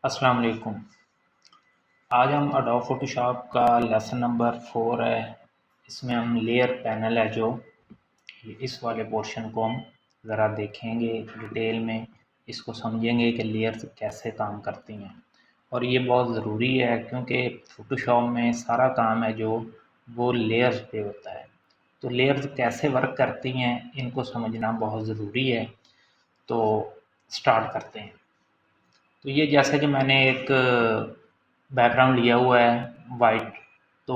अस्सलाम वालेकुम। आज हम एडोब फोटोशॉप का लेसन नंबर 4 है। इसमें हम लेयर पैनल है जो इस वाले पोर्शन को हम ज़रा देखेंगे डिटेल में, इसको समझेंगे कि लेयर्स कैसे काम करती हैं। और ये बहुत ज़रूरी है क्योंकि फ़ोटोशॉप में सारा काम है जो वो लेयर्स पे होता है। तो लेयर्स कैसे वर्क करती हैं इनको समझना बहुत ज़रूरी है। तो स्टार्ट करते हैं। तो ये जैसे कि मैंने एक बैकग्राउंड लिया हुआ है वाइट। तो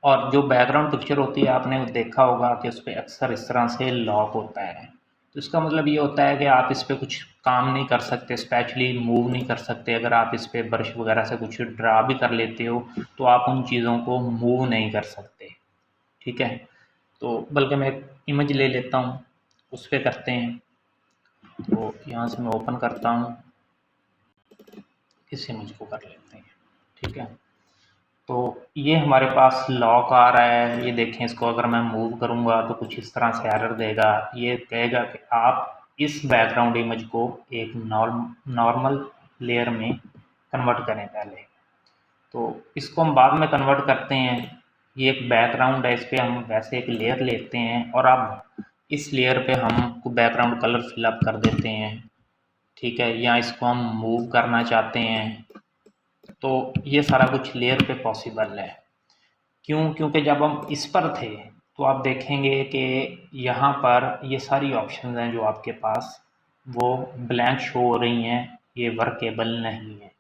और जो बैकग्राउंड पिक्चर होती है आपने देखा होगा कि उस पे अक्सर इस तरह से लॉक होता है। तो इसका मतलब ये होता है कि आप इस पे कुछ काम नहीं कर सकते, स्पेशली मूव नहीं कर सकते। अगर आप इस पे ब्रश वगैरह से कुछ ड्रा भी कर लेते हो तो आप उन चीज़ों को मूव नहीं कर सकते। ठीक है। तो बल्कि मैं एक इमेज ले लेता हूँ, उस पर करते हैं। तो यहाँ से मैं ओपन करता हूँ, इस इमेज को कर लेते हैं। ठीक है। तो ये हमारे पास लॉक आ रहा है, ये देखें। इसको अगर मैं मूव करूँगा तो कुछ इस तरह से एरर देगा। ये कहेगा कि आप इस बैकग्राउंड इमेज को एक नॉर्मल लेयर में कन्वर्ट करें पहले। तो इसको हम बाद में कन्वर्ट करते हैं। ये एक बैकग्राउंड है, इस पर हम वैसे एक लेयर लेते हैं और अब इस लेयर पे हम बैकग्राउंड कलर फिलअप कर देते हैं। ठीक है। या इसको हम मूव करना चाहते हैं तो ये सारा कुछ लेयर पे पॉसिबल है। क्यों? क्योंकि जब हम इस पर थे तो आप देखेंगे कि यहाँ पर ये सारी ऑप्शंस हैं जो आपके पास वो ब्लैंक शो हो रही हैं, ये वर्केबल नहीं है।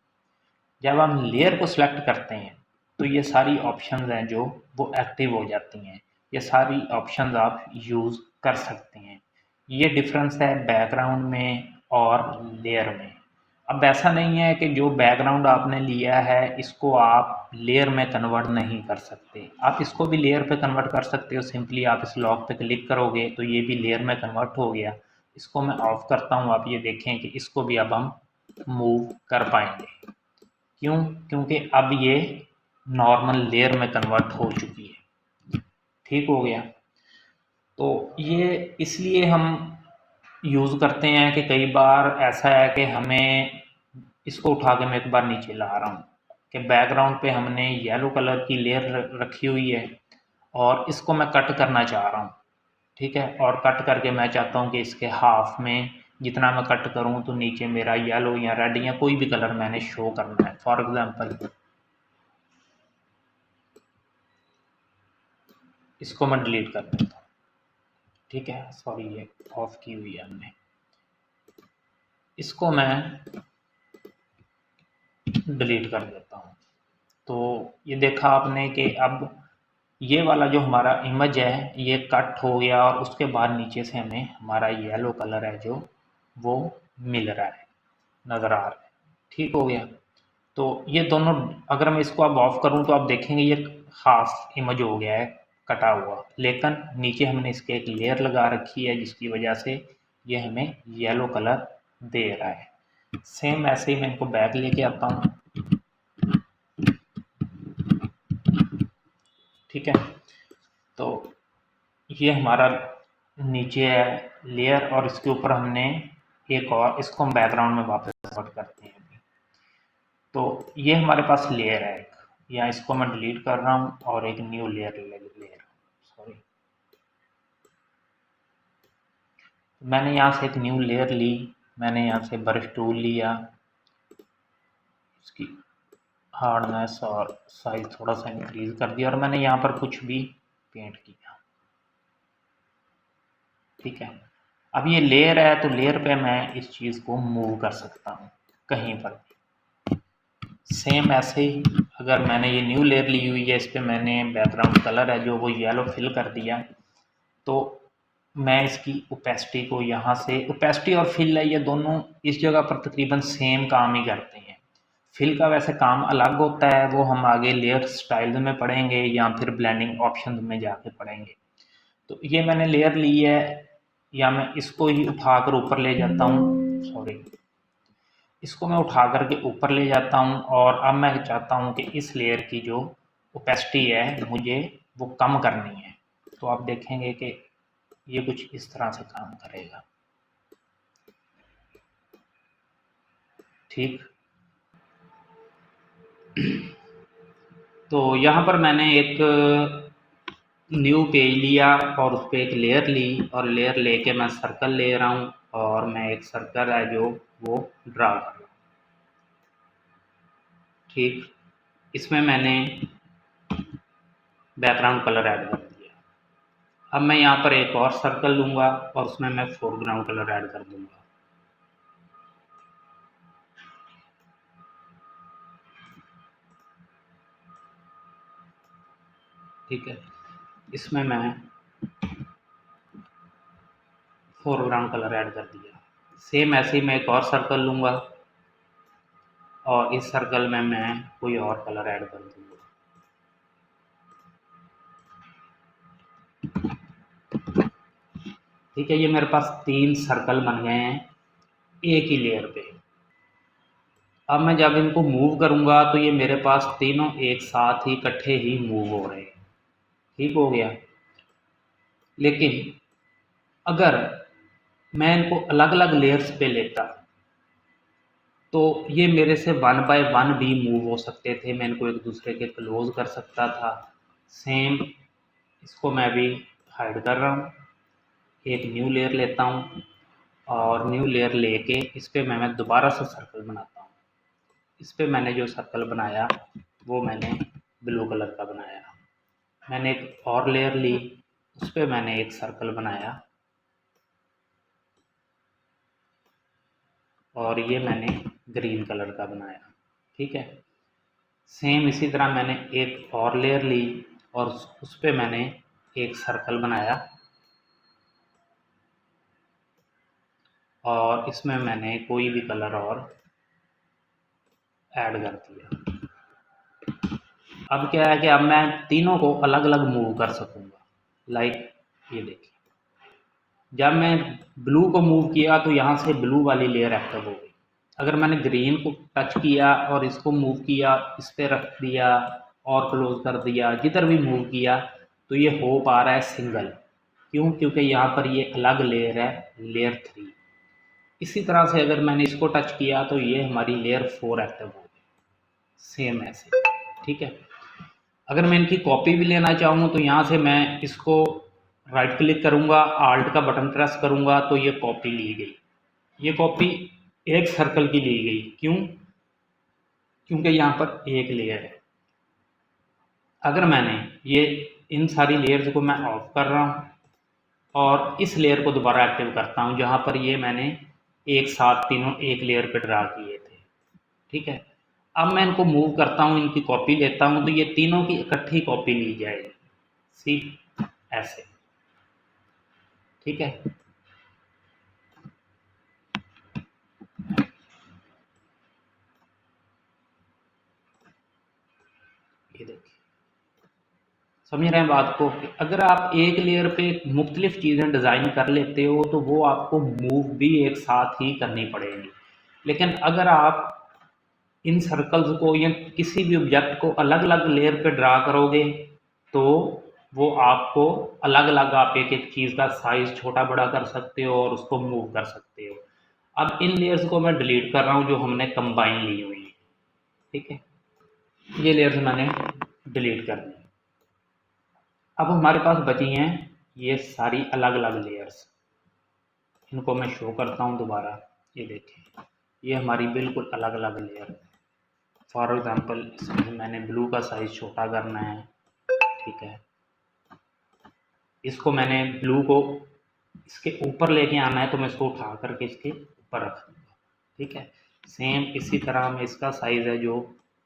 जब हम लेयर को सिलेक्ट करते हैं तो ये सारी ऑप्शंस हैं जो वो एक्टिव हो जाती हैं। ये सारी ऑप्शंस आप यूज़ कर सकते हैं। ये डिफरेंस है बैकग्राउंड में और लेयर में। अब ऐसा नहीं है कि जो बैकग्राउंड आपने लिया है इसको आप लेयर में कन्वर्ट नहीं कर सकते। आप इसको भी लेयर पे कन्वर्ट कर सकते हो। सिंपली आप इस लॉक पे क्लिक करोगे तो ये भी लेयर में कन्वर्ट हो गया। इसको मैं ऑफ करता हूँ, आप ये देखें कि इसको भी अब हम मूव कर पाएंगे। क्यों? क्योंकि अब ये नॉर्मल लेयर में कन्वर्ट हो चुकी है। ठीक हो गया। तो ये इसलिए हम यूज़ करते हैं कि कई बार ऐसा है कि हमें इसको उठा के मैं एक बार नीचे ला रहा हूँ कि बैकग्राउंड पे हमने येलो कलर की लेयर रखी हुई है और इसको मैं कट करना चाह रहा हूँ। ठीक है। और कट करके मैं चाहता हूँ कि इसके हाफ में जितना मैं कट करूँ तो नीचे मेरा येलो या रेड या कोई भी कलर मैंने शो करना है। फॉर एग्जांपल इसको मैं डिलीट कर देता हूँ। ठीक है। सॉरी, ये ऑफ की हुई है हमने। इसको मैं डिलीट कर देता हूँ। तो ये देखा आपने कि अब ये वाला जो हमारा इमेज है ये कट हो गया और उसके बाद नीचे से हमें हमारा येलो कलर है जो वो मिल रहा है, नज़र आ रहा है। ठीक हो गया। तो ये दोनों, अगर मैं इसको अब ऑफ करूं तो आप देखेंगे ये हाफ इमेज हो गया है कटा हुआ, लेकिन नीचे हमने इसके एक लेयर लगा रखी है जिसकी वजह से ये हमें येलो कलर दे रहा है। सेम ऐसे ही मैं इनको बैक लेके आता हूँ। ठीक है। तो ये हमारा नीचे है लेयर और इसके ऊपर हमने एक और, इसको हम बैकग्राउंड में वापस कन्वर्ट करते हैं अभी। तो ये हमारे पास लेयर है एक, या इसको मैं डिलीट कर रहा हूँ और एक न्यू लेयर ले ले रहा हूँ। सॉरी, मैंने यहाँ से एक न्यू लेयर ली। मैंने यहाँ से ब्रश टूल लिया, इसकी हार्डनेस और साइज थोड़ा सा इंक्रीज कर दिया और मैंने यहाँ पर कुछ भी पेंट किया। ठीक है। अब ये लेयर है तो लेयर पे मैं इस चीज़ को मूव कर सकता हूँ कहीं पर। सेम ऐसे ही अगर मैंने ये न्यू लेयर ली हुई है, इस पर मैंने बैकग्राउंड कलर है जो वो येलो फिल कर दिया, तो मैं इसकी ओपेसिटी को यहाँ से, ओपेसिटी और फिल है ये दोनों इस जगह पर तकरीबन सेम काम ही करते हैं। फिल का वैसे काम अलग होता है, वो हम आगे लेयर स्टाइल में पढ़ेंगे या फिर ब्लेंडिंग ऑप्शन में जाके पढ़ेंगे। तो ये मैंने लेयर ली है, या मैं इसको ही उठाकर ऊपर ले जाता हूँ। सॉरी, इसको मैं उठा करके ऊपर ले जाता हूँ और अब मैं चाहता हूँ कि इस लेयर की जो ओपेसिटी है मुझे वो कम करनी है। तो आप देखेंगे कि ये कुछ इस तरह से काम करेगा। ठीक। तो यहाँ पर मैंने एक न्यू पेज लिया और उस पर एक लेयर ली और लेयर लेके मैं सर्कल ले रहा हूँ और मैं एक सर्कल है जो वो ड्रा कर रहा हूँ। ठीक, इसमें मैंने बैकग्राउंड कलर ऐड कर दिया। अब मैं यहाँ पर एक और सर्कल लूँगा और उसमें मैं फोरग्राउंड कलर ऐड कर दूँगा। ठीक है, इसमें मैं फोरग्राउंड कलर ऐड कर दिया। सेम ऐसे ही मैं एक और सर्कल लूँगा और इस सर्कल में मैं कोई और कलर ऐड कर दूँगा। ठीक है, ये मेरे पास 3 सर्कल बन गए हैं एक ही लेयर पे। अब मैं जब इनको मूव करूँगा तो ये मेरे पास तीनों एक साथ ही इकट्ठे ही मूव हो रहे हैं। ठीक हो गया। लेकिन अगर मैं इनको अलग अलग लेयर्स पे लेता तो ये मेरे से 1 बाय 1 भी मूव हो सकते थे, मैं इनको एक दूसरे के क्लोज कर सकता था। सेम इसको मैं भी हाइड कर रहा हूँ, एक न्यू लेयर लेता हूँ और न्यू लेयर लेके इस पर मैं दोबारा से सर्कल बनाता हूँ। इस पर मैंने जो सर्कल बनाया वो मैंने ब्लू कलर का बनाया। मैंने एक और लेयर ली, उस पर मैंने एक सर्कल बनाया और ये मैंने ग्रीन कलर का बनाया। ठीक है, सेम इसी तरह मैंने एक और लेयर ली और उस पर मैंने एक सर्कल बनाया और इसमें मैंने कोई भी कलर और ऐड कर दिया। अब क्या है कि अब मैं तीनों को अलग अलग मूव कर सकूँगा। लाइक ये देखिए, जब मैं ब्लू को मूव किया तो यहाँ से ब्लू वाली लेयर एक्टिव हो गई। अगर मैंने ग्रीन को टच किया और इसको मूव किया, इस पर रख दिया और क्लोज कर दिया, जिधर भी मूव किया तो ये हो पा रहा है सिंगल। क्यों? क्योंकि यहाँ पर ये अलग लेयर है, लेयर 3। इसी तरह से अगर मैंने इसको टच किया तो ये हमारी लेयर 4 एक्टिव हो गई। सेम ऐसे। ठीक है, अगर मैं इनकी कॉपी भी लेना चाहूँ तो यहाँ से मैं इसको राइट क्लिक करूँगा, आल्ट का बटन प्रेस करूँगा तो ये कॉपी ली गई। ये कॉपी एक सर्कल की ली गई। क्यों? क्योंकि यहाँ पर एक लेयर है। अगर मैंने ये इन सारी लेयर्स को मैं ऑफ कर रहा हूँ और इस लेयर को दोबारा एक्टिव करता हूँ जहाँ पर ये मैंने एक साथ तीनों एक लेयर पे ड्रा किए थे। ठीक है, अब मैं इनको मूव करता हूँ, इनकी कॉपी लेता हूँ तो ये तीनों की इकट्ठी कॉपी ली जाएगी। सी ऐसे। ठीक है, ये देखिए, समझ रहे हैं बात को कि अगर आप एक लेयर पे मुख्तलिफ चीज़ें डिज़ाइन कर लेते हो तो वो आपको मूव भी एक साथ ही करनी पड़ेगी। लेकिन अगर आप इन सर्कल्स को या किसी भी ऑब्जेक्ट को अलग अलग लेयर पे ड्रा करोगे तो वो आपको अलग अलग, आप एक एक चीज़ का साइज़ छोटा बड़ा कर सकते हो और उसको मूव कर सकते हो। अब इन लेयर्स को मैं डिलीट कर रहा हूँ जो हमने कंबाइन ली हुई है। ठीक है, ये लेयर्स मैंने डिलीट कर दी। अब हमारे पास बची हैं ये सारी अलग अलग लेयर्स। इनको मैं शो करता हूँ दोबारा। ये देखिए, ये हमारी बिल्कुल अलग अलग लेयर है। फॉर एग्ज़ाम्पल इसमें मैंने ब्लू का साइज़ छोटा करना है। ठीक है, इसको मैंने ब्लू को इसके ऊपर लेके आना है तो मैं इसको उठा करके इसके ऊपर रख दूँगा। ठीक है, सेम इसी तरह मैं इसका साइज़ है जो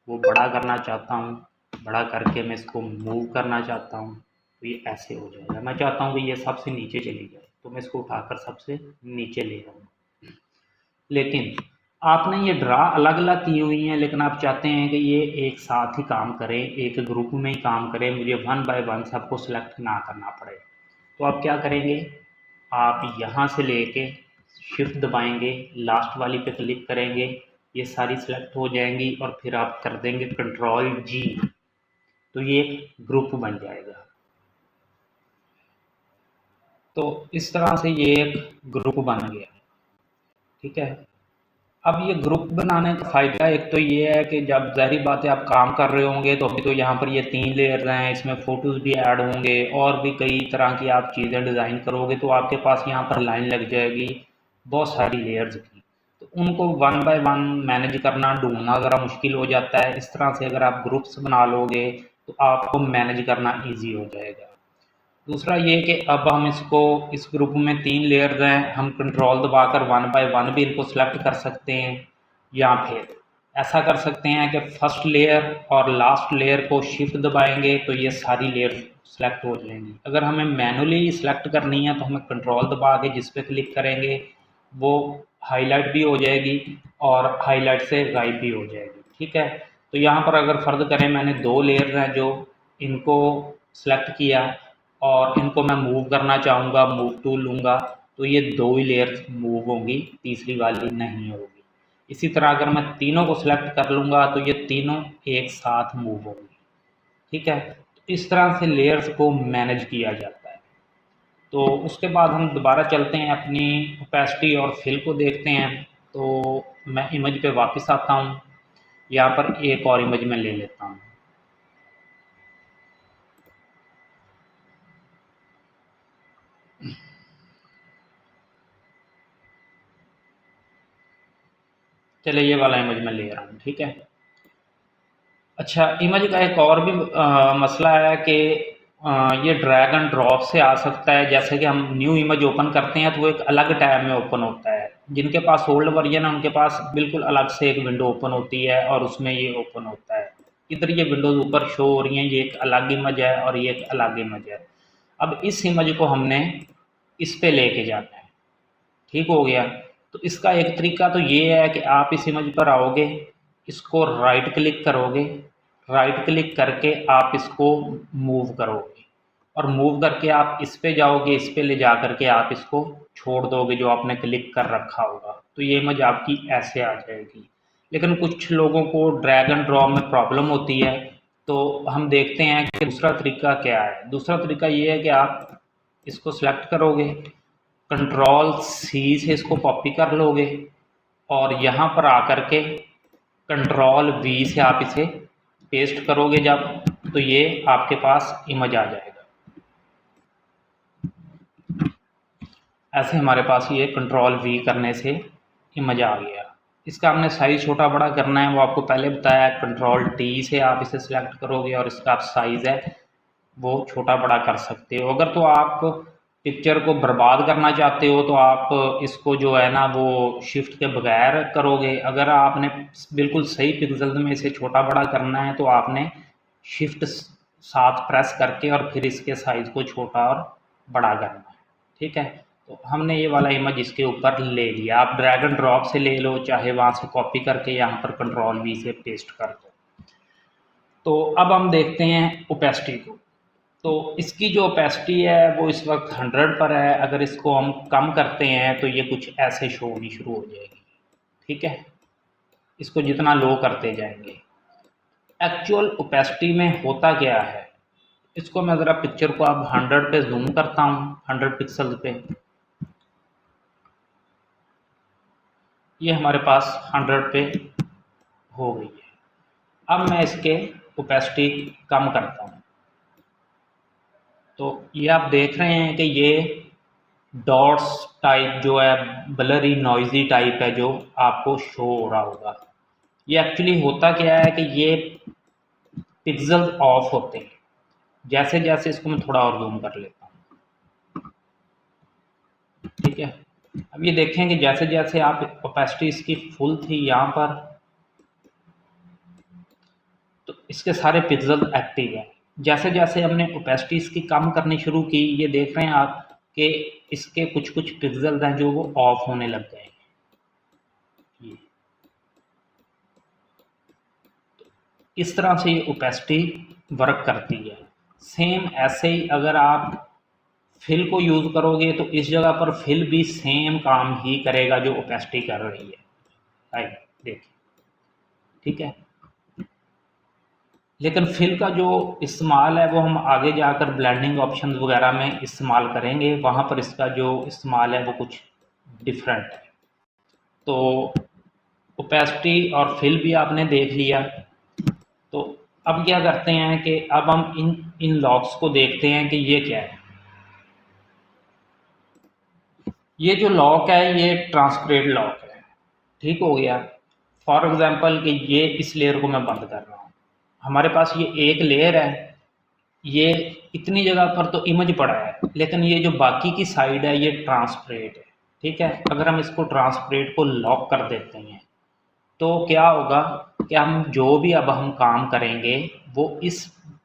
वो बड़ा करना चाहता हूँ, बड़ा करके मैं इसको मूव करना चाहता हूँ तो ये ऐसे हो जाएगा। मैं चाहता हूँ कि ये सबसे नीचे चली जाए तो मैं इसको उठाकर सबसे नीचे ले आऊँ। लेकिन आपने ये ड्रा अलग अलग की हुई हैं लेकिन आप चाहते हैं कि ये एक साथ ही काम करें, एक ग्रुप में ही काम करें, मुझे 1 बाय 1 सबको सिलेक्ट ना करना पड़े। तो आप क्या करेंगे, आप यहाँ से लेके शिफ्ट दबाएंगे, लास्ट वाली पे क्लिक करेंगे, ये सारी सिलेक्ट हो जाएंगी और फिर आप कर देंगे कंट्रोल जी तो ये एक ग्रुप बन जाएगा। तो इस तरह से ये एक ग्रुप बन गया। ठीक है, अब ये ग्रुप बनाने का फ़ायदा एक तो ये है कि जब ज़ाहिर बात है आप काम कर रहे होंगे तो अभी तो यहाँ पर ये 3 लेयर्स हैं, इसमें फ़ोटोज़ भी ऐड होंगे और भी कई तरह की आप चीज़ें डिज़ाइन करोगे तो आपके पास यहाँ पर लाइन लग जाएगी बहुत सारी लेयर्स की। तो उनको वन बाय वन मैनेज करना, ढूँढना ज़रा मुश्किल हो जाता है। इस तरह से अगर आप ग्रुप्स बना लोगे तो आपको मैनेज करना ईज़ी हो जाएगा। दूसरा ये कि अब हम इसको इस ग्रुप में 3 लेयर्स हैं, हम कंट्रोल दबाकर वन बाय वन भी इनको सेलेक्ट कर सकते हैं या फिर ऐसा कर सकते हैं कि फर्स्ट लेयर और लास्ट लेयर को शिफ्ट दबाएंगे तो ये सारी लेयर सेलेक्ट हो जाएंगी। अगर हमें मैनुअली सेलेक्ट करनी है तो हमें कंट्रोल दबा के जिस पे क्लिक करेंगे वो हाईलाइट भी हो जाएगी और हाईलाइट से गायब भी हो जाएगी। ठीक है, तो यहाँ पर अगर फ़र्ज़ करें मैंने 2 लेयर्स हैं जो इनको सेलेक्ट किया और इनको मैं मूव करना चाहूँगा, मूव टूल लूँगा तो ये 2 ही लेयर्स मूव होंगी, तीसरी वाली नहीं होगी। इसी तरह अगर मैं तीनों को सिलेक्ट कर लूँगा तो ये तीनों एक साथ मूव होंगी। ठीक है, तो इस तरह से लेयर्स को मैनेज किया जाता है। तो उसके बाद हम दोबारा चलते हैं अपनी ओपेसिटी और फिल को देखते हैं। तो मैं इमेज पे वापस आता हूँ, यहाँ पर एक और इमेज में ले लेता हूँ। चलिए ये वाला इमेज में ले रहा हूँ। ठीक है, अच्छा, इमेज का एक और भी मसला है कि ये ड्रैग एंड ड्रॉप से आ सकता है। जैसे कि हम न्यू इमेज ओपन करते हैं तो वो एक अलग टैब में ओपन होता है। जिनके पास ओल्ड वर्जन है उनके पास बिल्कुल अलग से एक विंडो ओपन होती है और उसमें ये ओपन होता है। इधर ये विंडोज़ ऊपर शो हो रही हैं, ये एक अलग इमेज है और ये एक अलग इमेज है। अब इस इमेज को हमने इस पे लेके जाना है। ठीक हो गया, तो इसका एक तरीका तो ये है कि आप इस इमेज पर आओगे, इसको राइट क्लिक करोगे, राइट क्लिक करके आप इसको मूव करोगे और मूव करके आप इस पे जाओगे, इस पे ले जा करके आप इसको छोड़ दोगे जो आपने क्लिक कर रखा होगा, तो ये इमेज आपकी ऐसे आ जाएगी। लेकिन कुछ लोगों को ड्रैग एंड ड्रॉप में प्रॉब्लम होती है, तो हम देखते हैं कि दूसरा तरीका क्या है। दूसरा तरीका ये है कि आप इसको सेलेक्ट करोगे, कंट्रोल सी से इसको कॉपी कर लोगे और यहाँ पर आकर के कंट्रोल वी से आप इसे पेस्ट करोगे जब, तो ये आपके पास इमेज आ जाएगा। ऐसे हमारे पास ये कंट्रोल वी करने से इमेज आ गया। इसका हमने साइज़ छोटा बड़ा करना है वो आपको पहले बताया है। कंट्रोल टी से आप इसे सिलेक्ट करोगे और इसका आप साइज़ है वो छोटा बड़ा कर सकते हो। अगर तो आप पिक्चर को बर्बाद करना चाहते हो तो आप इसको जो है ना वो शिफ्ट के बगैर करोगे। अगर आपने बिल्कुल सही पिक्सल में इसे छोटा बड़ा करना है तो आपने शिफ्ट साथ प्रेस करके और फिर इसके साइज़ को छोटा और बड़ा करना है। ठीक है, तो हमने ये वाला इमेज इसके ऊपर ले लिया। आप ड्रैग एंड ड्रॉप से ले लो, चाहे वहाँ से कॉपी करके यहाँ पर कंट्रोल वी से पेस्ट कर दो। तो अब हम देखते हैं ओपेसिटी को। तो इसकी जो ओपेसिटी है वो इस वक्त 100 पर है। अगर इसको हम कम करते हैं तो ये कुछ ऐसे शो होनी शुरू हो जाएगी। ठीक है, इसको जितना लो करते जाएंगे, एक्चुअल ओपेसिटी में होता क्या है, इसको मैं ज़रा पिक्चर को अब 100 पे जूम करता हूँ, 100 पिक्सल पे। ये हमारे पास 100 पे हो गई है। अब मैं इसके ओपेसिटी कम करता हूँ तो ये आप देख रहे हैं कि ये डॉट्स टाइप जो है ब्लरी नॉइजी टाइप है जो आपको शो हो रहा होगा। ये एक्चुअली होता क्या है कि ये पिक्सल ऑफ होते हैं। जैसे जैसे इसको मैं थोड़ा और जूम कर लेता हूँ। ठीक है, अब ये देखें कि जैसे जैसे आप ओपेसिटी इसकी फुल थी यहाँ पर, तो इसके सारे पिक्सल एक्टिव हैं। जैसे जैसे हमने ओपेसिटी इसकी कम करनी शुरू की, ये देख रहे हैं आप कि इसके कुछ कुछ पिक्सल हैं जो वो ऑफ होने लग गए हैं। ये इस तरह से ये ओपेसिटी वर्क करती है। सेम ऐसे ही अगर आप फिल को यूज़ करोगे तो इस जगह पर फिल भी सेम काम ही करेगा जो ओपेसिटी कर रही है। राइट, देखिए। ठीक है, लेकिन फिल का जो इस्तेमाल है वो हम आगे जाकर ब्लेंडिंग ऑप्शंस वगैरह में इस्तेमाल करेंगे, वहाँ पर इसका जो इस्तेमाल है वो कुछ डिफरेंट है। तो ओपेसिटी और फिल भी आपने देख लिया। तो अब क्या करते हैं कि अब हम इन लॉक्स को देखते हैं कि ये क्या है। ये जो लॉक है ये ट्रांसपेरेंट लॉक है, ठीक हो गया। फॉर एग्जांपल कि ये इस लेयर को मैं बंद कर रहा हूँ, हमारे पास ये एक लेयर है, ये इतनी जगह पर तो इमेज पड़ा है, लेकिन ये जो बाकी की साइड है ये ट्रांसपेरेंट है, ठीक है। अगर हम इसको ट्रांसपेरेंट को लॉक कर देते हैं तो क्या होगा कि हम जो भी अब हम काम करेंगे वो इस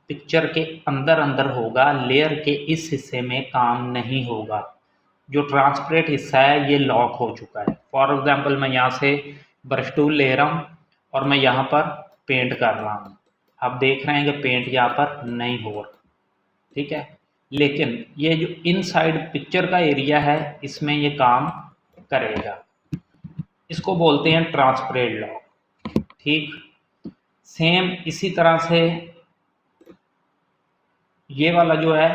पिक्चर के अंदर अंदर होगा, लेयर के इस हिस्से में काम नहीं होगा। जो ट्रांसपेरेंट हिस्सा है ये लॉक हो चुका है। फॉर एग्जांपल मैं यहाँ से ब्रश टूल ले रहा हूँ और मैं यहाँ पर पेंट कर रहा हूँ, आप देख रहे हैं कि पेंट यहाँ पर नहीं हो रहा, ठीक है। लेकिन ये जो इनसाइड पिक्चर का एरिया है इसमें ये काम करेगा, इसको बोलते हैं ट्रांसपेरेंट लॉक, ठीक। सेम इसी तरह से ये वाला जो है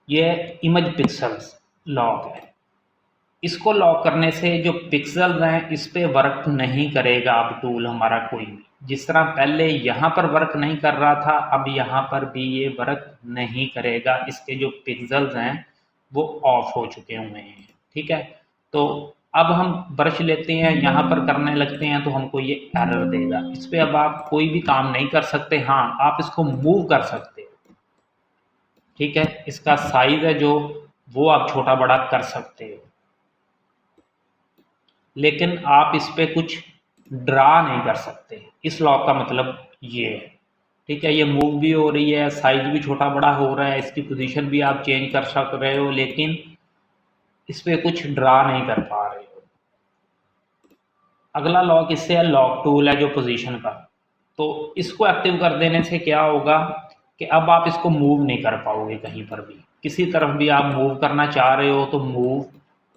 ये इमेज पिक्सल्स लॉक है। इसको लॉक करने से जो पिक्सल्स हैं इस पे वर्क नहीं करेगा अब टूल हमारा कोई भी। जिस तरह पहले यहाँ पर वर्क नहीं कर रहा था अब यहाँ पर भी ये वर्क नहीं करेगा, इसके जो पिक्सल्स हैं वो ऑफ हो चुके हुए हैं, ठीक है। तो अब हम ब्रश लेते हैं, यहाँ पर करने लगते हैं तो हमको ये एरर देगा। इस पर अब आप कोई भी काम नहीं कर सकते। हाँ, आप इसको मूव कर सकते हो, ठीक है। इसका साइज है जो वो आप छोटा बड़ा कर सकते हो, लेकिन आप इस पे कुछ ड्रा नहीं कर सकते। इस लॉक का मतलब ये है, ठीक है। ये मूव भी हो रही है, साइज भी छोटा बड़ा हो रहा है, इसकी पोजीशन भी आप चेंज कर सक रहे हो, लेकिन इस पे कुछ ड्रा नहीं कर पा रहे हो। अगला लॉक इससे है लॉक टूल है जो पोजीशन का। तो इसको एक्टिव कर देने से क्या होगा कि अब आप इसको मूव नहीं कर पाओगे कहीं पर भी, किसी तरफ भी आप मूव करना चाह रहे हो तो मूव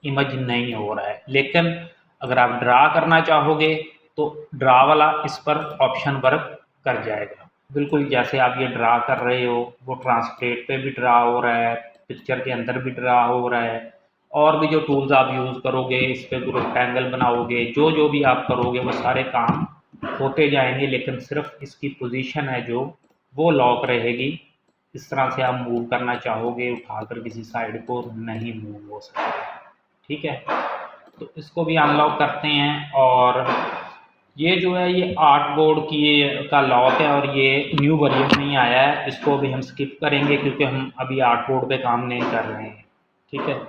इमेज नहीं हो रहा है। लेकिन अगर आप ड्रा करना चाहोगे तो ड्रा वाला इस पर ऑप्शन वर्क कर जाएगा। बिल्कुल जैसे आप ये ड्रा कर रहे हो वो ट्रांसपेरेंट पे भी ड्रा हो रहा है, पिक्चर के अंदर भी ड्रा हो रहा है, और भी जो टूल्स आप यूज़ करोगे इस पर रेक्टेंगल बनाओगे, जो जो भी आप करोगे वो सारे काम होते जाएंगे, लेकिन सिर्फ इसकी पोजीशन है जो वो लॉक रहेगी। इस तरह से आप मूव करना चाहोगे उठाकर किसी साइड को नहीं मूव हो सकता, ठीक है। तो इसको भी अनलॉक करते हैं। और ये जो है ये आर्ट बोर्ड की का लॉक है और ये न्यू वर्जन में ही आया है, इसको भी हम स्किप करेंगे क्योंकि हम अभी आर्ट बोर्ड पे काम नहीं कर रहे हैं, ठीक है।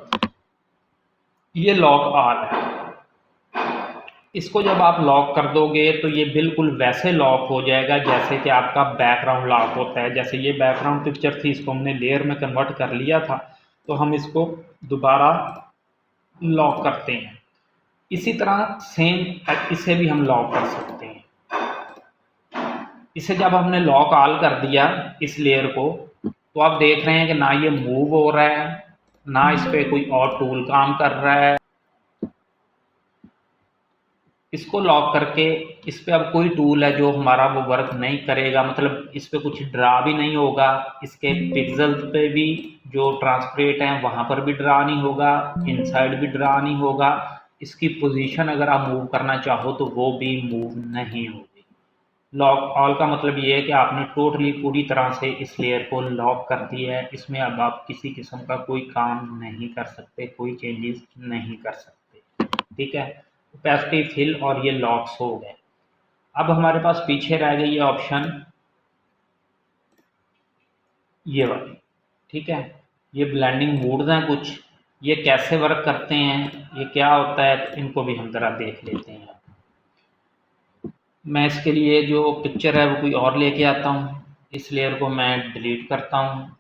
ये लॉक ऑल है, इसको जब आप लॉक कर दोगे तो ये बिल्कुल वैसे लॉक हो जाएगा जैसे कि आपका बैकग्राउंड लॉक होता है। जैसे ये बैकग्राउंड पिक्चर थी, इसको हमने लेयर में कन्वर्ट कर लिया था, तो हम इसको दोबारा लॉक करते हैं। इसी तरह सेम इसे भी हम लॉक कर सकते हैं। इसे जब हमने लॉक ऑल कर दिया इस लेयर को, तो आप देख रहे हैं कि ना ये मूव हो रहा है, ना इस पर कोई और टूल काम कर रहा है। इसको लॉक करके इस पे अब कोई टूल है जो हमारा वो वर्क नहीं करेगा, मतलब इस पे कुछ ड्रा भी नहीं होगा, इसके पिक्सल पे भी जो ट्रांसपेरेंट हैं वहाँ पर भी ड्रा नहीं होगा, इनसाइड भी ड्रा नहीं होगा। इसकी पोजीशन अगर आप मूव करना चाहो तो वो भी मूव नहीं होगी। लॉक ऑल का मतलब ये है कि आपने टोटली पूरी तरह से इस लेयर को लॉक कर दिया है, इसमें अब आप किसी किस्म का कोई काम नहीं कर सकते, कोई चेंजेस नहीं कर सकते, ठीक है। ओपेसिटी, फिल और ये लॉक्स हो गए। अब हमारे पास पीछे रह गई ये ऑप्शन, ये वाली, ठीक है। ये ब्लेंडिंग मूड्स हैं कुछ, ये कैसे वर्क करते हैं, ये क्या होता है, इनको भी हम ज़रा देख लेते हैं। मैं इसके लिए जो पिक्चर है वो कोई और लेके आता हूँ, इस लेयर को मैं डिलीट करता हूँ।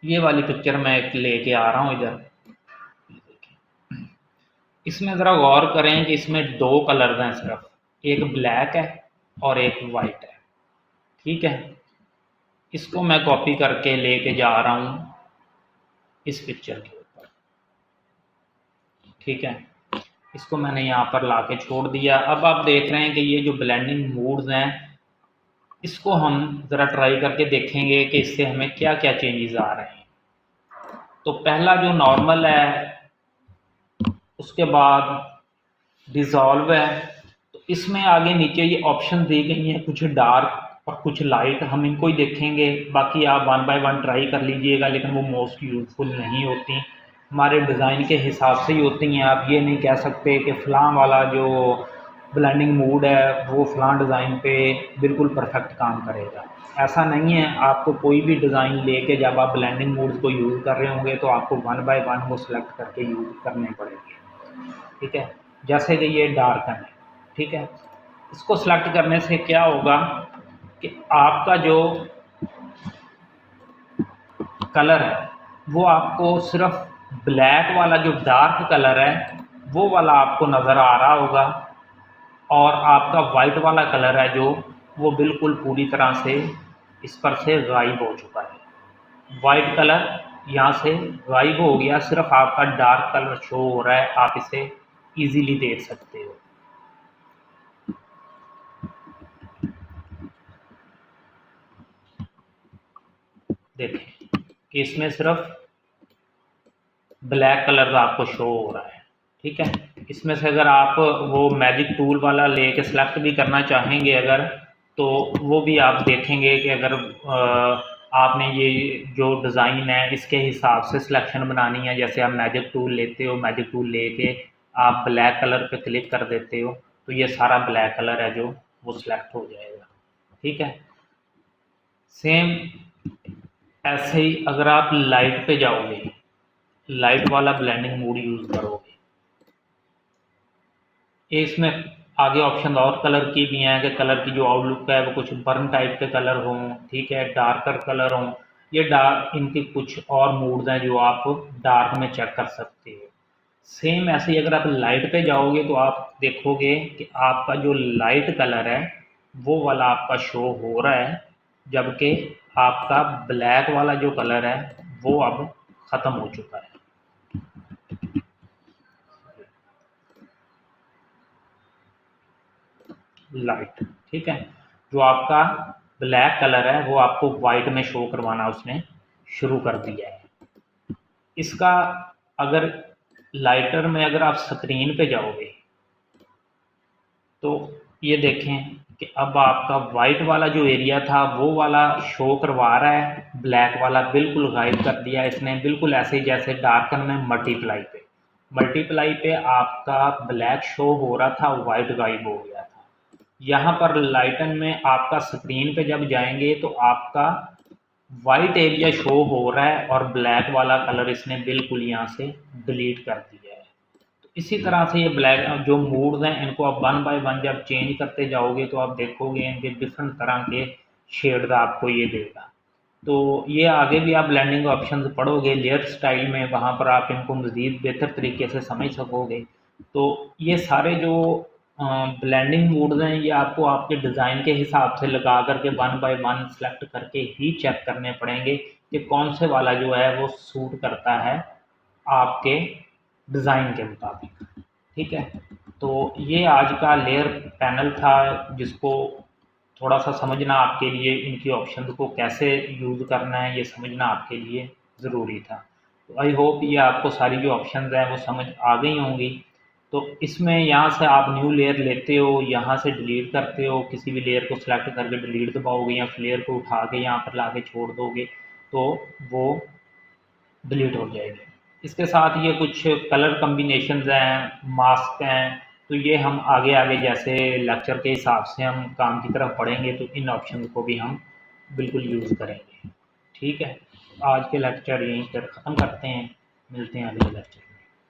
ये वाली पिक्चर मैं एक लेके आ रहा हूँ इधर। इसमें ज़रा गौर करें कि इसमें दो कलर्स हैं सिर्फ, एक ब्लैक है और एक वाइट है, ठीक है। इसको मैं कॉपी करके लेके जा रहा हूँ इस पिक्चर के ऊपर, ठीक है। इसको मैंने यहाँ पर ला के छोड़ दिया। अब आप देख रहे हैं कि ये जो ब्लेंडिंग मूड्स हैं, इसको हम ज़रा ट्राई करके देखेंगे कि इससे हमें क्या क्या चेंजेस आ रहे हैं। तो पहला जो नॉर्मल है, उसके बाद डिज़ोल्व है। तो इसमें आगे नीचे ये ऑप्शन दी गई हैं, कुछ डार्क और कुछ लाइट, हम इनको ही देखेंगे। बाकी आप वन बाय वन ट्राई कर लीजिएगा, लेकिन वो मोस्ट यूज़फुल नहीं होती, हमारे डिज़ाइन के हिसाब से ही होती हैं। आप ये नहीं कह सकते कि फ़लाँ वाला जो ब्लेंडिंग मूड है वो फ़लाँ डिज़ाइन पे बिल्कुल परफेक्ट काम करेगा, ऐसा नहीं है। आपको कोई भी डिज़ाइन लेके जब आप ब्लेंडिंग मूड्स को यूज़ कर रहे होंगे तो आपको वन बाय वन वो सिलेक्ट करके यूज़ करने पड़ेंगे, ठीक है। जैसे कि ये डार्कन है, ठीक है, इसको सेलेक्ट करने से क्या होगा कि आपका जो कलर है वो आपको सिर्फ ब्लैक वाला जो डार्क कलर है वो वाला आपको नज़र आ रहा होगा, और आपका वाइट वाला कलर है जो वो बिल्कुल पूरी तरह से इस पर से गायब हो चुका है। वाइट कलर यहाँ से गायब हो गया, सिर्फ आपका डार्क कलर शो हो रहा है। आप इसे इजीली देख सकते हो। देखें कि इसमें सिर्फ ब्लैक कलर आपको शो हो रहा है, ठीक है। इसमें से अगर आप वो मैजिक टूल वाला लेके सेलेक्ट भी करना चाहेंगे अगर, तो वो भी आप देखेंगे कि अगर आपने ये जो डिज़ाइन है इसके हिसाब से सिलेक्शन बनानी है, जैसे आप मैजिक टूल लेते हो, मैजिक टूल लेके आप ब्लैक कलर पे क्लिक कर देते हो तो ये सारा ब्लैक कलर है जो वो सिलेक्ट हो जाएगा, ठीक है। सेम ऐसे ही अगर आप लाइट पे जाओगे, लाइट वाला ब्लेंडिंग मूड यूज़ करोगे, इसमें आगे ऑप्शन और कलर की भी हैं कि कलर की जो आउटलुक है वो कुछ बर्न टाइप के कलर हों, ठीक है, डार्कर कलर हों। ये डार्क इनके कुछ और मूड्स हैं जो आप डार्क में चेक कर सकते हो। सेम ऐसे ही अगर आप लाइट पे जाओगे तो आप देखोगे कि आपका जो लाइट कलर है वो वाला आपका शो हो रहा है, जबकि आपका ब्लैक वाला जो कलर है वो अब ख़त्म हो चुका है। लाइट, ठीक है, जो आपका ब्लैक कलर है वो आपको वाइट में शो करवाना उसने शुरू कर दिया है। इसका अगर लाइटर में अगर आप स्क्रीन पे जाओगे तो ये देखें कि अब आपका वाइट वाला जो एरिया था वो वाला शो करवा रहा है, ब्लैक वाला बिल्कुल गायब कर दिया इसने, बिल्कुल ऐसे ही जैसे डार्कन में मल्टीप्लाई पे आपका ब्लैक शो हो रहा था, वाइट गायब हो गया था। यहाँ पर लाइटन में आपका स्क्रीन पे जब जाएंगे तो आपका वाइट एरिया शो हो रहा है और ब्लैक वाला कलर इसने बिल्कुल यहाँ से डिलीट कर दिया है। तो इसी तरह से ये ब्लैक जो मूड्स हैं इनको आप वन बाय वन जब चेंज करते जाओगे तो आप देखोगे इनके डिफरेंट तरह के शेड्स आपको ये देगा। तो ये आगे भी आप ब्लेंडिंग ऑप्शंस पढ़ोगे लेयर स्टाइल में, वहाँ पर आप इनको मज़ीद बेहतर तरीके से समझ सकोगे। तो ये सारे जो ब्लेंडिंग मूड्स हैं ये आपको आपके डिज़ाइन के हिसाब से लगा करके वन बाय वन सेलेक्ट करके ही चेक करने पड़ेंगे कि कौन से वाला जो है वो सूट करता है आपके डिज़ाइन के मुताबिक, ठीक है। तो ये आज का लेयर पैनल था जिसको थोड़ा सा समझना आपके लिए, इनकी ऑप्शंस को कैसे यूज़ करना है ये समझना आपके लिए ज़रूरी था। तो आई होप ये आपको सारी जो ऑप्शंस हैं वो समझ आ गई होंगी। तो इसमें यहाँ से आप न्यू लेयर लेते हो, यहाँ से डिलीट करते हो, किसी भी लेयर को सिलेक्ट करके डिलीट दबाओगे या उस लेयर को उठा के यहाँ पर ला के छोड़ दोगे तो वो डिलीट हो जाएगी। इसके साथ ये कुछ कलर कम्बिनेशंस हैं, मास्क हैं, तो ये हम आगे आगे जैसे लेक्चर के हिसाब से हम काम की तरफ पढ़ेंगे तो इन ऑप्शन को भी हम बिल्कुल यूज़ करेंगे, ठीक है। आज के लेक्चर यहीं पर ख़त्म करते हैं, मिलते हैं अगले लेक्चर में।